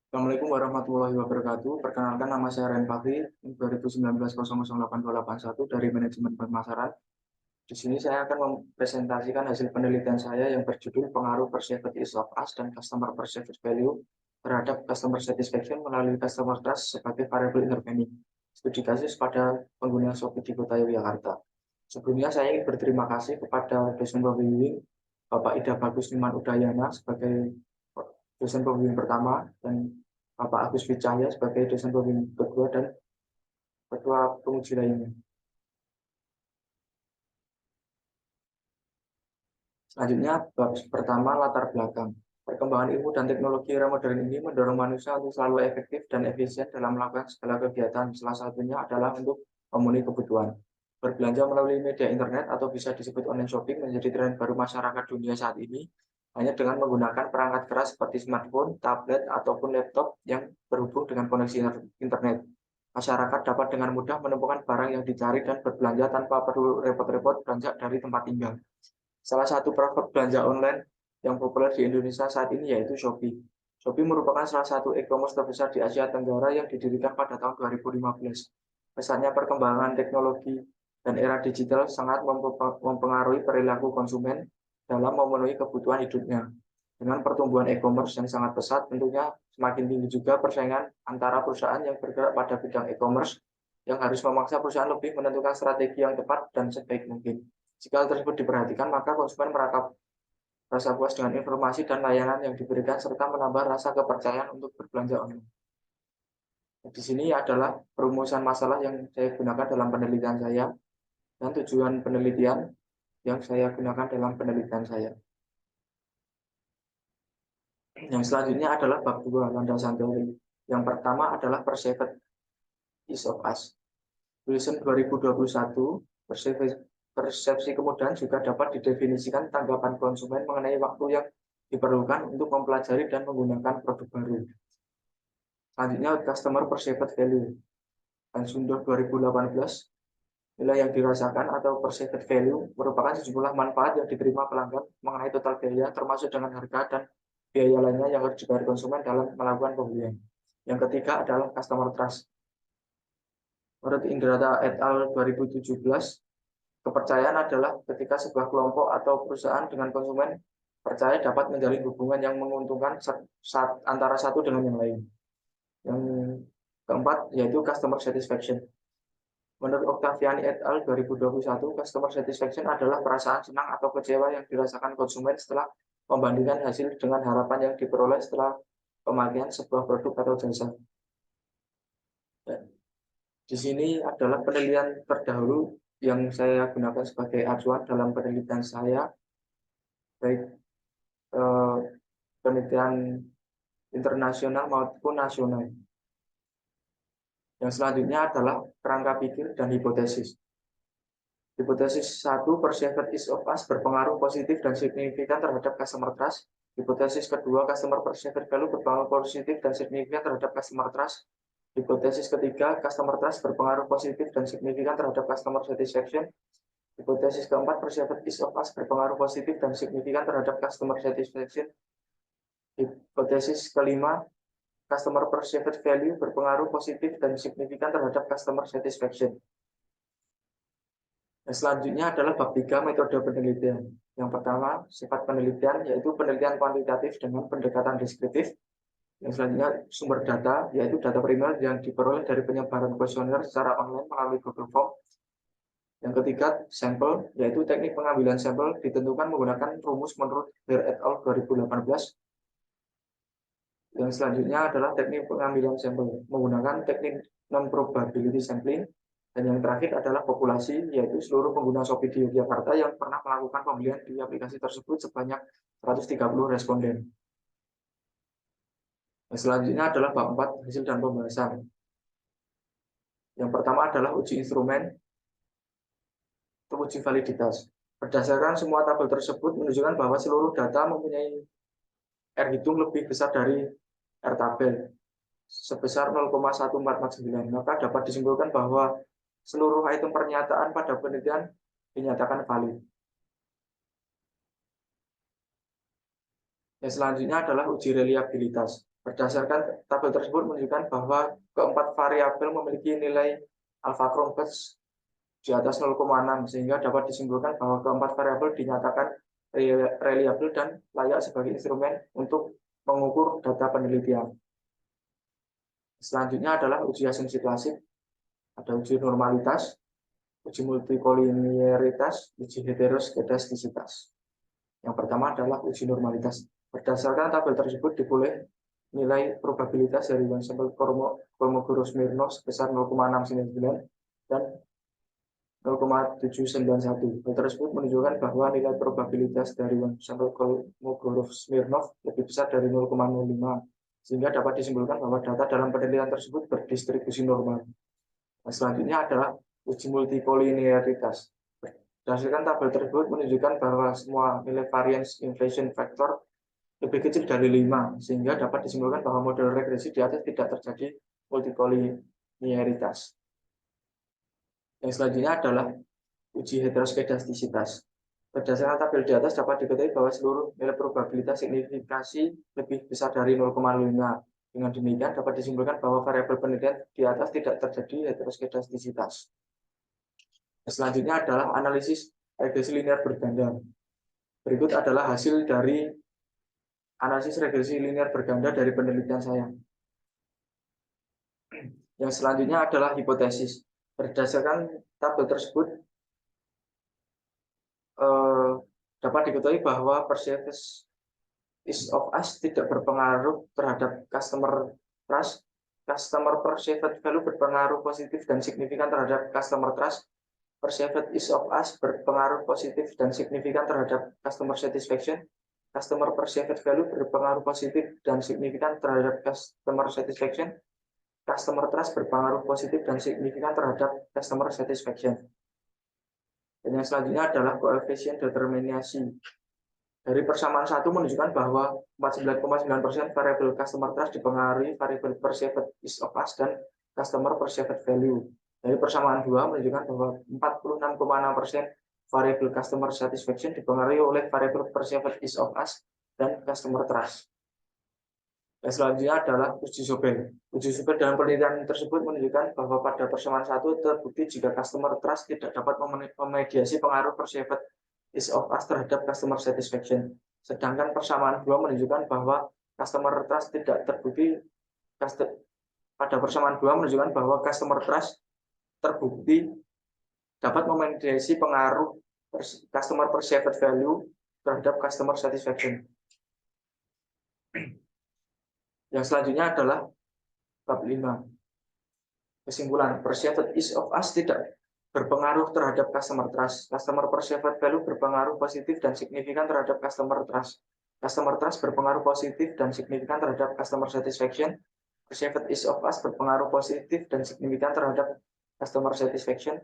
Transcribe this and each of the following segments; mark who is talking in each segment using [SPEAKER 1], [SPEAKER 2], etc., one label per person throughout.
[SPEAKER 1] Assalamualaikum warahmatullahi wabarakatuh. Perkenalkan, nama saya Ren Fakri, 2019-008281 dari Manajemen Pemasaran. Di sini saya akan mempresentasikan hasil penelitian saya yang berjudul pengaruh Perceived Ease of Us dan Customer Perceived Value terhadap Customer Satisfaction melalui Customer Trust sebagai variable intervening. Studi kasus pada pengguna Shopee di Kota Yogyakarta. Sebelumnya saya ingin berterima kasih kepada dosen pembimbing Bapak Ida Bagus Niman Udayana sebagai dosen pembimbing pertama dan Bapak Agus Wijaya sebagai dosen pembimbing kedua dan ketua penguji lainnya. Selanjutnya, bab pertama, latar belakang. Perkembangan ilmu dan teknologi era modern ini mendorong manusia untuk selalu efektif dan efisien dalam melakukan segala kegiatan. Salah satunya adalah untuk memenuhi kebutuhan. Berbelanja melalui media internet atau bisa disebut online shopping menjadi tren baru masyarakat dunia saat ini, hanya dengan menggunakan perangkat keras seperti smartphone, tablet, ataupun laptop yang berhubung dengan koneksi internet. Masyarakat dapat dengan mudah menemukan barang yang dicari dan berbelanja tanpa perlu repot-repot beranjak dari tempat tinggal. Salah satu platform belanja online yang populer di Indonesia saat ini yaitu Shopee. Shopee merupakan salah satu e-commerce terbesar di Asia Tenggara yang didirikan pada tahun 2015. Pesatnya perkembangan teknologi dan era digital sangat mempengaruhi perilaku konsumen dalam memenuhi kebutuhan hidupnya. Dengan pertumbuhan e-commerce yang sangat pesat, tentunya semakin tinggi juga persaingan antara perusahaan yang bergerak pada bidang e-commerce yang harus memaksa perusahaan lebih menentukan strategi yang tepat dan sebaik mungkin. Jika hal tersebut diperhatikan, maka konsumen merasa puas dengan informasi dan layanan yang diberikan serta menambah rasa kepercayaan untuk berbelanja online. Di sini adalah perumusan masalah yang saya gunakan dalam penelitian saya dan tujuan penelitian yang saya gunakan dalam penelitian saya. Yang selanjutnya adalah bab 2, landasan teori. Yang pertama adalah Perceived Ease of Us. Tulisan 2021, persepsi kemudahan juga dapat didefinisikan tanggapan konsumen mengenai waktu yang diperlukan untuk mempelajari dan menggunakan produk baru. Selanjutnya, Customer Perceived Value. Tansundo 2018, nilai yang dirasakan atau perceived value merupakan sejumlah manfaat yang diterima pelanggan mengenai total biaya, termasuk dengan harga dan biaya lainnya yang harus dibayar konsumen dalam melakukan pembelian. Yang ketiga adalah Customer Trust. Menurut Indrata et al. 2017, kepercayaan adalah ketika sebuah kelompok atau perusahaan dengan konsumen percaya dapat menjalin hubungan yang menguntungkan antara satu dengan yang lain. Yang keempat yaitu Customer Satisfaction. Menurut Octaviani et al. 2021, Customer Satisfaction adalah perasaan senang atau kecewa yang dirasakan konsumen setelah membandingkan hasil dengan harapan yang diperoleh setelah pemakaian sebuah produk atau jasa. Di sini adalah penelitian terdahulu yang saya gunakan sebagai acuan dalam penelitian saya, baik penelitian internasional maupun nasional. Yang selanjutnya adalah kerangka pikir dan hipotesis. Hipotesis 1, Perceived Ease of Us berpengaruh positif dan signifikan terhadap customer trust. Hipotesis kedua, Customer Perceived Value berpengaruh positif dan signifikan terhadap customer trust. Hipotesis ketiga, Customer Trust berpengaruh positif dan signifikan terhadap Customer Satisfaction. Hipotesis keempat, Perceived Ease of Us berpengaruh positif dan signifikan terhadap Customer Satisfaction. Hipotesis kelima, Customer Perceived Value berpengaruh positif dan signifikan terhadap Customer Satisfaction. Yang selanjutnya adalah bab 3, metode penelitian. Yang pertama, sifat penelitian, yaitu penelitian kuantitatif dengan pendekatan deskriptif. Yang selanjutnya, sumber data, yaitu data primer yang diperoleh dari penyebaran kuesioner secara online melalui Google Form. Yang ketiga, sampel, yaitu teknik pengambilan sampel ditentukan menggunakan rumus menurut Hare et al. 2018. Yang selanjutnya adalah teknik pengambilan sampel menggunakan teknik non-probability sampling. Dan yang terakhir adalah populasi, yaitu seluruh pengguna Shopee di Yogyakarta yang pernah melakukan pembelian di aplikasi tersebut sebanyak 130 responden. Yang selanjutnya adalah bab 4, hasil dan pembahasan. Yang pertama adalah uji instrumen atau uji validitas. Berdasarkan semua tabel tersebut menunjukkan bahwa seluruh data mempunyai R hitung lebih besar dari R tabel sebesar 0,1449. Maka dapat disimpulkan bahwa seluruh item pernyataan pada penelitian dinyatakan valid. Yang selanjutnya adalah uji reliabilitas. Berdasarkan tabel tersebut menunjukkan bahwa keempat variabel memiliki nilai alpha Cronbachs di atas 0,6 sehingga dapat disimpulkan bahwa keempat variabel dinyatakan reliabel dan layak sebagai instrumen untuk mengukur data penelitian. Selanjutnya adalah uji asumsi klasik, ada uji normalitas, uji multikolinearitas, uji heteroskedastisitas. Yang pertama adalah uji normalitas. Berdasarkan tabel tersebut diperoleh nilai probabilitas dari one sampel Kolmogorov-Smirnov sebesar 0,699 dan 0,791. Hal tersebut menunjukkan bahwa nilai probabilitas dari one sampel Kolmogorov-Smirnov lebih besar dari 0,05, sehingga dapat disimpulkan bahwa data dalam penelitian tersebut berdistribusi normal. Nah, selanjutnya adalah uji multikolinearitas. Berdasarkan tabel tersebut menunjukkan bahwa semua nilai variance inflation factor lebih kecil dari 5, sehingga dapat disimpulkan bahwa model regresi di atas tidak terjadi multikolinearitas. Yang selanjutnya adalah uji heteroskedastisitas. Berdasarkan tabel di atas dapat diketahui bahwa seluruh nilai probabilitas signifikasi lebih besar dari 0,5. Dengan demikian dapat disimpulkan bahwa variabel penelitian di atas tidak terjadi heteroskedastisitas. Selanjutnya adalah analisis regresi linear berganda. Berikut adalah hasil dari analisis regresi linear berganda dari penelitian saya. Yang selanjutnya adalah hipotesis. Berdasarkan tabel tersebut dapat diketahui bahwa perceived ease of us tidak berpengaruh terhadap customer trust. Customer perceived value berpengaruh positif dan signifikan terhadap customer trust. Perceived ease of us berpengaruh positif dan signifikan terhadap customer satisfaction. Customer perceived value berpengaruh positif dan signifikan terhadap customer satisfaction. Customer trust berpengaruh positif dan signifikan terhadap customer satisfaction. Dan yang selanjutnya adalah koefisien determinasi. Dari persamaan 1 menunjukkan bahwa 49,9% variabel customer trust dipengaruhi variabel perceived ease of us dan customer perceived value. Dari persamaan 2 menunjukkan bahwa 46,6% variabel customer satisfaction dipengaruhi oleh variabel perceived ease of us dan customer trust. Dan selanjutnya adalah uji Sobel. Uji Sobel dalam penelitian tersebut menunjukkan bahwa pada persamaan 1 terbukti jika customer trust tidak dapat memediasi pengaruh perceived ease of us terhadap customer satisfaction. Sedangkan persamaan 2 menunjukkan bahwa customer trust tidak terbukti. Pada persamaan 2 menunjukkan bahwa customer trust terbukti dapat memediasi pengaruh customer perceived value terhadap customer satisfaction. Yang selanjutnya adalah bab 5. Kesimpulan, perceived ease of us tidak berpengaruh terhadap customer trust. Customer perceived value berpengaruh positif dan signifikan terhadap customer trust. Customer trust berpengaruh positif dan signifikan terhadap customer satisfaction. Perceived ease of us berpengaruh positif dan signifikan terhadap customer satisfaction.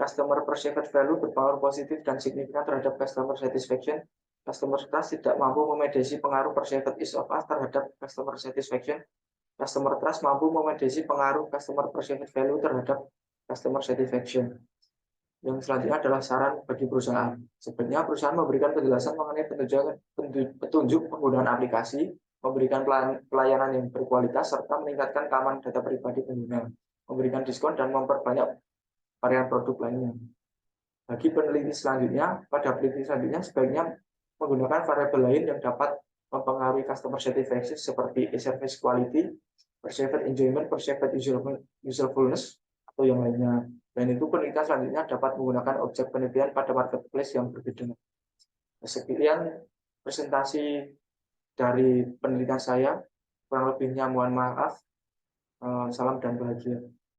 [SPEAKER 1] Customer perceived value berpengaruh positif dan signifikan terhadap customer satisfaction. Customer trust tidak mampu memediasi pengaruh perceived ease of us terhadap customer satisfaction. Customer trust mampu memediasi pengaruh customer perceived value terhadap customer satisfaction. Yang selanjutnya adalah saran bagi perusahaan. Sebenarnya perusahaan memberikan penjelasan mengenai petunjuk penggunaan aplikasi, memberikan pelayanan yang berkualitas, serta meningkatkan keamanan data pribadi pengguna, memberikan diskon, dan memperbanyak varian produk lainnya. Bagi peneliti selanjutnya, pada peneliti selanjutnya sebaiknya menggunakan variabel lain yang dapat mempengaruhi customer satisfaction seperti service quality, perceived enjoyment, perceived usefulness, atau yang lainnya. Dan itu penelitian selanjutnya dapat menggunakan objek penelitian pada marketplace yang berbeda. Sekian presentasi dari penelitian saya. Kurang lebihnya mohon maaf. Salam dan bahagia.